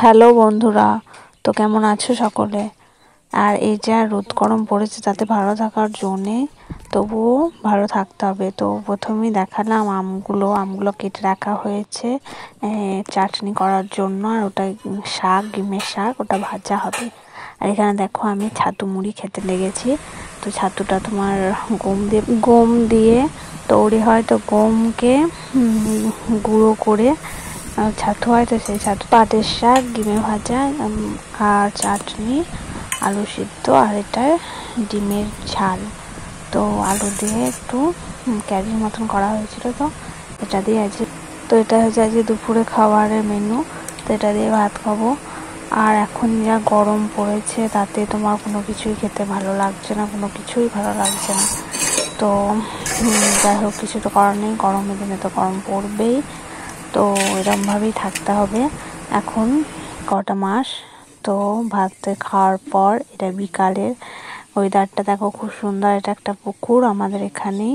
Hello বন্ধুরা, তো কেমন আছো সকলে? আর এই যে রোদ গরম পড়েছে তাতে ভালো থাকার জন্যে তবুও ভালো থাকতে হবে। তো প্রথমেই দেখালাম আমগুলো কেটে রাখা হয়েছে চাটনি করার জন্য। আর ওটা শাক, ডিমের শাক, ওটা ভাজা হবে। আর এখানে দেখো আমি ছাতু মুড়ি খেতে লেগেছি। তো ছাতুটা তোমার গম দিয়ে তৈরি হয়। তো গমকে গুঁড়ো করে ছাতু হয়। তো সেই ছাতু, পাটের শাক, ডিমে ভাজা আর চাটনি, আলু সিদ্ধ, আর এটা ডিমের ঝাল। তো আলু দিয়ে একটু ক্যারির মতন করা হয়েছিল। তো এটা দিয়ে এটা হচ্ছে আজকে দুপুরে খাবারের মেনু। তো এটা দিয়ে ভাত খাবো। আর এখন যা গরম পড়েছে তাতে তোমার কোনো কিছুই খেতে ভালো লাগছে না, কোনো কিছুই ভালো লাগছে না। তো যাই হোক, কিছু তো করার নেই, গরমের দিনে তো গরম পড়বেই। তো এরমভাবেই থাকতে হবে এখন কটা মাস। তো ভাত খাওয়ার পর এটা বিকালের ওয়েদারটা দেখো, খুব সুন্দর। এটা একটা পুকুর আমাদের এখানেই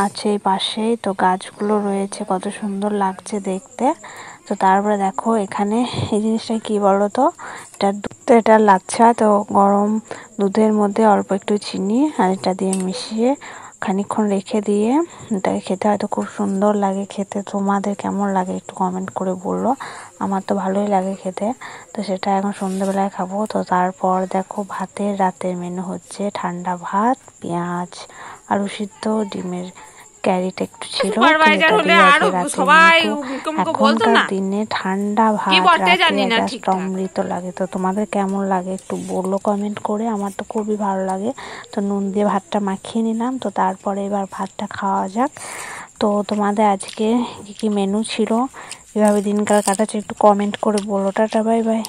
আছে এই পাশেই। তো গাছগুলো রয়েছে, কত সুন্দর লাগছে দেখতে। তো তারপরে দেখো এখানে এই জিনিসটা কি বলো তো, এটা লাচ্ছা। তো গরম দুধের মধ্যে অল্প একটু চিনি আর এটা দিয়ে মিশিয়ে খানিকক্ষণ রেখে দিয়ে এটাকে খেতে হয়তো খুব সুন্দর লাগে খেতে। তোমাদের কেমন লাগে একটু কমেন্ট করে বললো। আমার তো ভালোই লাগে খেতে। তো সেটা এখন সন্ধ্যেবেলায় খাবো। তো তারপর দেখো রাতের মেনু হচ্ছে ঠান্ডা ভাত, পেঁয়াজ, আলু সিদ্ধ, ডিমের ক্যারিটা একটু ছিল। সুপারভাইজার হলে আরো সবাই এখনকার দিনে ঠান্ডা ভাত রাতে জাস্ট অমৃত লাগে। তো তোমাদের কেমন লাগে একটু বললো কমেন্ট করে। আমার তো খুবই ভালো লাগে। তো নুন দিয়ে ভাতটা মাখিয়ে নিলাম। তো তারপরে এবার ভাতটা খাওয়া যাক। তো তোমাদের আজকে কি কি মেনু ছিল, এভাবে দিনকাল কাটাচ্ছে একটু কমেন্ট করে বলো। Tata, bye bye.